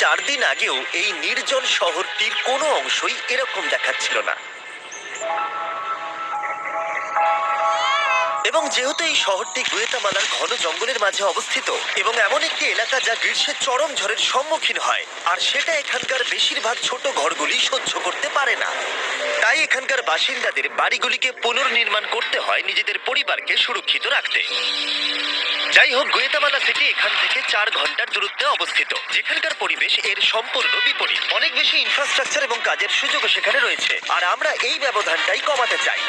4 দিন আগেও এই নির্জন শহরটির কোনো অংশই এরকম দেখাচ্ছিল না। এবং যেহেতু এই শহরটি গুয়েতামালার ঘন জঙ্গলের মাঝে অবস্থিত এবং এমন একটি এলাকা যা গ্রীষ্মের চরম ঝড়ের সম্মুখীন হয়, আর সেটা এখানকার বেশিরভাগ ছোট ঘরগুলি সহ্য করতে পারে না, তাই এখানকার বাসিন্দাদের বাড়িগুলিকে পুনর্নির্মাণ করতে হয় নিজেদের পরিবারকে সুরক্ষিত রাখতে। যাই হোক, গুয়েতামালা সিটি এখান থেকে 4 ঘন্টার দূরত্বে অবস্থিত, যেখানকার পরিবেশ এর সম্পূর্ণ বিপরীত। অনেক বেশি ইনফ্রাস্ট্রাকচার এবং কাজের সুযোগও সেখানে রয়েছে, আর আমরা এই ব্যবধানটাই কমাতে চাই।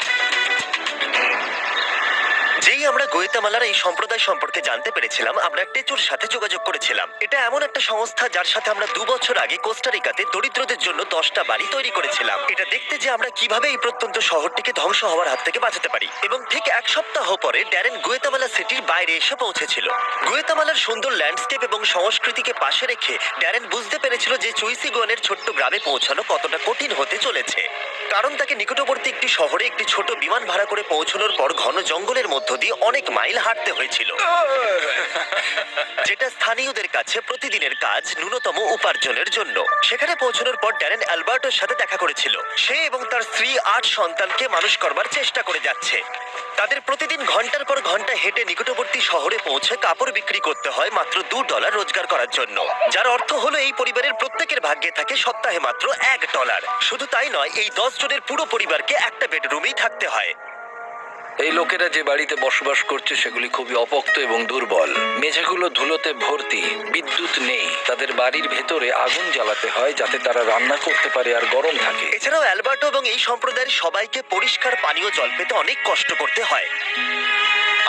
যেই আমরা গুয়েতামালার এই সম্প্রদায় সম্পর্কে জানতে পেরেছিলাম, আমরা টেচোর সাথে যোগাযোগ করেছিলাম। এটা এমন একটা সংস্থা যার সাথে আমরা 2 বছর আগে কোস্টারিকাতে দরিদ্রদের জন্য 10টা বাড়ি তৈরি করেছিলাম। এটা দেখতে যে আমরা কিভাবে এই প্রত্যন্ত শহরটিকে ধ্বংস হওয়ার হাত থেকে বাঁচাতে পারি। এবং ঠিক 1 সপ্তাহ পরে ড্যারেন গুয়েতামালা সিটির বাইরে এসে পৌঁছেছিল। গুয়েতামালার সুন্দর ল্যান্ডস্কেপ এবং সংস্কৃতিকে পাশে রেখে ড্যারেন বুঝতে পেরেছিল যে চুইসিগনের ছোট্ট গ্রামে পৌঁছানো কতটা কঠিন হতে চলেছে, কারণ তাকে নিকটবর্তী একটি শহরে একটি ছোট বিমান ভাড়া করে পৌঁছানোর পর ঘন জঙ্গলের মধ্য দিয়ে অনেক মাইল হাঁটতে হয়েছিল, যেটা স্থানীয়দের কাছে প্রতিদিনের কাজ, ন্যূনতম উপার্জনের জন্য। সেখানে পৌঁছানোর পর ড্যারেন অ্যালবার্টোর সাথে দেখা করেছিল। সে এবং তার স্ত্রী 8 সন্তানকে মানুষ করবার চেষ্টা করে যাচ্ছে। তাদের প্রতিদিন ঘন্টার পর ঘন্টা হেঁটে নিকটবর্তী শহরে পৌঁছে কাপড় বিক্রি করতে হয় মাত্র $2 রোজগার করার জন্য, যার অর্থ হলো এই পরিবারের প্রত্যেকের ভাগ্যে থাকে সপ্তাহে মাত্র $1। শুধু তাই নয়, এই 10 জনের পুরো পরিবারকে একটা বেডরুমেই থাকতে হয়। এই লোকেরা যে বাড়িতে বসবাস করছে সেগুলি খুবই অপোক্ত এবং দুর্বল। মেঝেগুলো ধুলোতে ভর্তি, বিদ্যুৎ নেই। তাদের বাড়ির ভেতরে আগুন জ্বালাতে হয় যাতে তারা রান্না করতে পারে আর গরম থাকে। এছাড়াও অ্যালবার্টো এবং এই সম্প্রদায়ের সবাইকে পরিষ্কার পানীয় জল পেতে অনেক কষ্ট করতে হয়।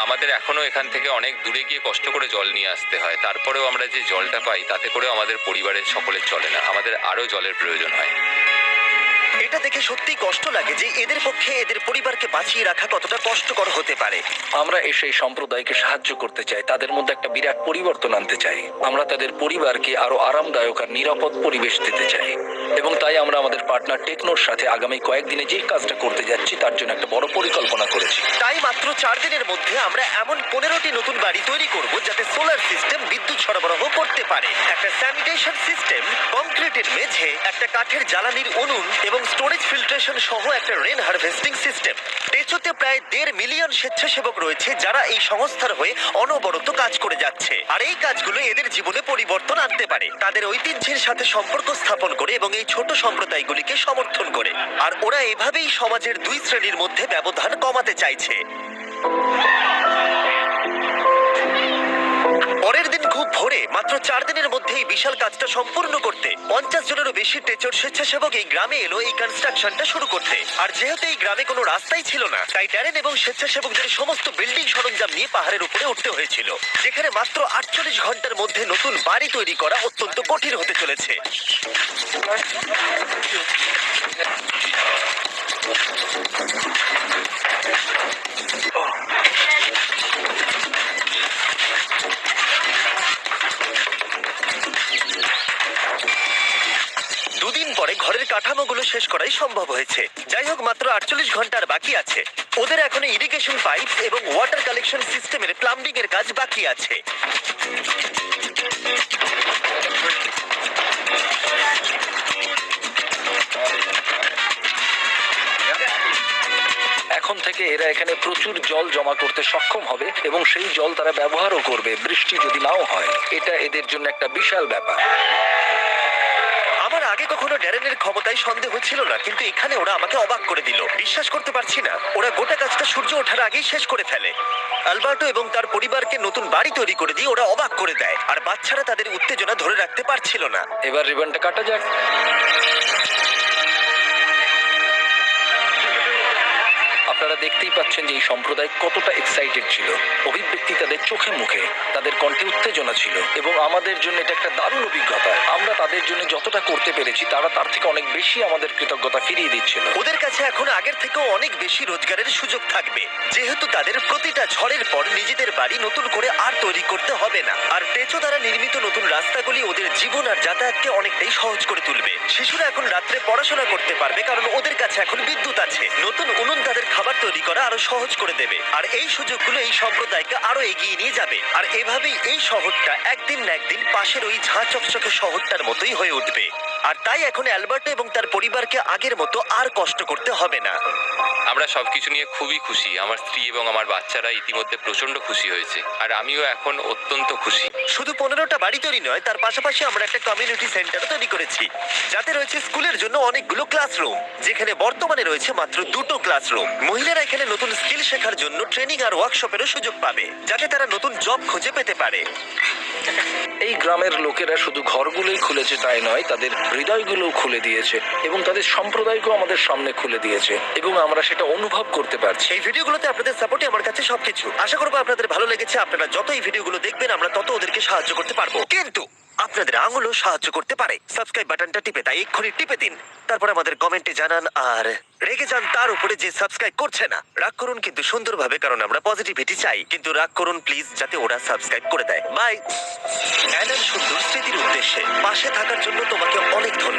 আমাদের এখনো এখান থেকে অনেক দূরে গিয়ে কষ্ট করে জল নিয়ে আসতে হয়। তারপরেও আমরা যে জলটা পাই তাতে করে আমাদের পরিবারের সকলের চলে না। আমাদের আরো জলের প্রয়োজন হয়। এটা দেখে সত্যি কষ্ট লাগে যে এদের পক্ষে এদের পরিবারকে বাঁচিয়ে রাখা কতটা কষ্টকর হতে পারে। আমরা এসে এই সম্প্রদায়কে সাহায্য করতে চাই, তাদের মধ্যে একটা বিরাট পরিবর্তন আনতে চাই। আমরা তাদের পরিবারকে আরো আরামদায়ক আর নিরাপদ পরিবেশ দিতে চাই, এবং তাই আমরা আমাদের পার্টনার টেকনোর সাথে আগামী কয়েকদিনে যে কাজটা করতে যাচ্ছি তার জন্য একটা বড় পরিকল্পনা করেছি। তাই মাত্র 4 দিনের মধ্যে আমরা এমন 15টি নতুন বাড়ি তৈরি করব যাতে সোলার সিস্টেম বিদ্যুৎ সরবরাহ করতে পারে, একটা স্যানিটেশন সিস্টেম, কংক্রিটের মেঝে, একটা কাঠের জ্বালানির উনুন এবং স্টোরেজ ফিল্ট্রেশন সহ একটা রেন হারভেস্টিং সিস্টেম। টেচোতে প্রায় 1.5 মিলিয়ন স্বেচ্ছাসেবক রয়েছে যারা এই সংস্থার হয়ে অনবরত কাজ করে যাচ্ছে, আর এই কাজগুলো এদের জীবনে পরিবর্তন আনতে পারে, তাদের ঐতিহ্যের সাথে সম্পর্ক স্থাপন করে এবং এই ছোট সম্প্রদায়গুলিকে সমর্থন করে। আর ওরা এভাবেই সমাজের 2 শ্রেণীর মধ্যে ব্যবধান কমাতে চাইছে। পরের দিন খুব ভোরে, মাত্র 4 দিনের মধ্যে এই বিশাল কাজটা সম্পূর্ণ করতে 50 জনেরও বেশি টেচোর স্বেচ্ছাসেবক এই গ্রামে এলো এই কনস্ট্রাকশনটা শুরু করতে। আর যেহেতু এই গ্রামে কোনো রাস্তাই ছিল না, তাই ড্যারেন এবং স্বেচ্ছাসেবকদের সমস্ত বিল্ডিং সরঞ্জাম নিয়ে পাহাড়ের উপরে উঠতে হয়েছিল, যেখানে মাত্র 48 ঘন্টার মধ্যে নতুন বাড়ি তৈরি করা অত্যন্ত কঠিন হতে চলেছে। দুদিন পরে ঘরের কাঠামোগুলো শেষ করাই সম্ভব হয়েছে। যাই হোক, মাত্র 48 ঘন্টার বাকি আছে। ওদের এখনো ইরিগেশন পাইপ এবং ওয়াটার কালেকশন সিস্টেমের প্লাম্বিং এর কাজ বাকি আছে। এখন থেকে এরা এখানে প্রচুর জল জমা করতে সক্ষম হবে, এবং সেই জল তারা ব্যবহারও করবে বৃষ্টি যদি নাও হয়। এটা এদের জন্য একটা বিশাল ব্যাপার। আমার আগে কখনো ড্যারেনের ক্ষমতায় সন্দেহ ছিল না, কিন্তু এখানে ওরা আমাকে অবাক করে দিল। বিশ্বাস করতে পারছি না, ওরা গোটা কাজটা সূর্য ওঠার আগেই শেষ করে ফেলে। অ্যালবার্টো এবং তার পরিবারকে নতুন বাড়ি তৈরি করে দিয়ে ওরা অবাক করে দেয়, আর বাচ্চারা তাদের উত্তেজনা ধরে রাখতে পারছিল না। এবার রিবনটা কাটা যাক। আপনারা দেখতেই পাচ্ছেন যে এই সম্প্রদায় কতটা এক্সাইটেড ছিল। অভিব্যক্তি তাদের চোখে মুখে, তাদের কণ্ঠে উত্তেজনা ছিল, এবং আমাদের জন্য এটা একটা দারুণ অভিজ্ঞতা। আমরা তাদের জন্য যতটা করতে পেরেছি তারা তার থেকে অনেক বেশি আমাদের কৃতজ্ঞতা ফিরিয়ে দিচ্ছিল। ওদের কাছে এখন আগের থেকেও অনেক বেশি রোজগারের সুযোগ থাকবে, যেহেতু তাদের প্রতিটা ঝড়ের পর নিজেদের বাড়ি নতুন করে আর তৈরি করতে হবে না। আর টেচো দ্বারা নির্মিত নতুন রাস্তাগুলি ওদের জীবন আর যাতায়াতকে অনেকটাই সহজ করে তুলবে। শিশুরা এখন রাত্রে পড়াশোনা করতে পারবে কারণ ওদের কাছে এখন বিদ্যুৎ আছে। নতুন উনুন তাদের খাবার তৈরি করা আরো সহজ করে দেবে, আর এই সুযোগগুলো এই সম্প্রদায়কে আরো এগিয়ে নিয়ে যাবে। আর এভাবেই এই শহরটা একদিন না একদিন পাশের ওই ঝাঁ চকচকে শহরটা ঘন্টার মতোই হয়ে উঠবে। আর তাই এখন অ্যালবার্টো এবং তার পরিবারকে আগের মতো আর কষ্ট করতে হবে না। আমরা সবকিছু নিয়ে খুবই খুশি। আমার স্ত্রী এবং আমার বাচ্চারা ইতিমধ্যে প্রচন্ড খুশি হয়েছে, আর আমিও এখন অত্যন্ত খুশি। শুধু 15টা বাড়ি তৈরি নয়, তার পাশাপাশি আমরা একটা কমিউনিটি সেন্টার তৈরি করেছি, যাতে রয়েছে স্কুলের জন্য অনেকগুলো ক্লাসরুম, যেখানে বর্তমানে রয়েছে মাত্র 2টো ক্লাসরুম। মহিলারা এখানে নতুন স্কিল শেখার জন্য ট্রেনিং আর ওয়ার্কশপেরও সুযোগ পাবে, যাতে তারা নতুন জব খুঁজে পেতে পারে। এই গ্রামের লোকেরা শুধু ঘরগুলোই খুলেছে তাই নয়, তাদের হৃদয়গুলোও খুলে দিয়েছে এবং তাদের সম্প্রদায়কেও আমাদের সামনে খুলে দিয়েছে, এবং আমরা সেটা অনুভব করতে পারছি। এই ভিডিওগুলোতে আপনাদের সাপোর্টই আমার কাছে সবকিছু। আশা করবো আপনাদের ভালো লেগেছে। আপনারা যত এই ভিডিওগুলো দেখবেন, আমরা তত ওদেরকে সাহায্য করতে পারবো। কিন্তু আপনাদের আঙুলও সাহায্য করতে পারে। সাবস্ক্রাইব বাটনটা টিপে, তাই এক্ষুনি টিপে দিন। তারপর আমাদের কমেন্টে জানান, আর রেগে যান তার উপরে যে সাবস্ক্রাইব করছে না। রাগ করুন কিন্তু সুন্দরভাবে, কারণ আমরা পজিটিভিটি চাই। কিন্তু রাগ করুন প্লিজ, যাতে ওরা সাবস্ক্রাইব করে দেয়। বাই। অ্যাডার সুন্দর স্মৃতির উদ্দেশ্যে পাশে থাকার জন্য তোমাকে অনেক ধন্যবাদ।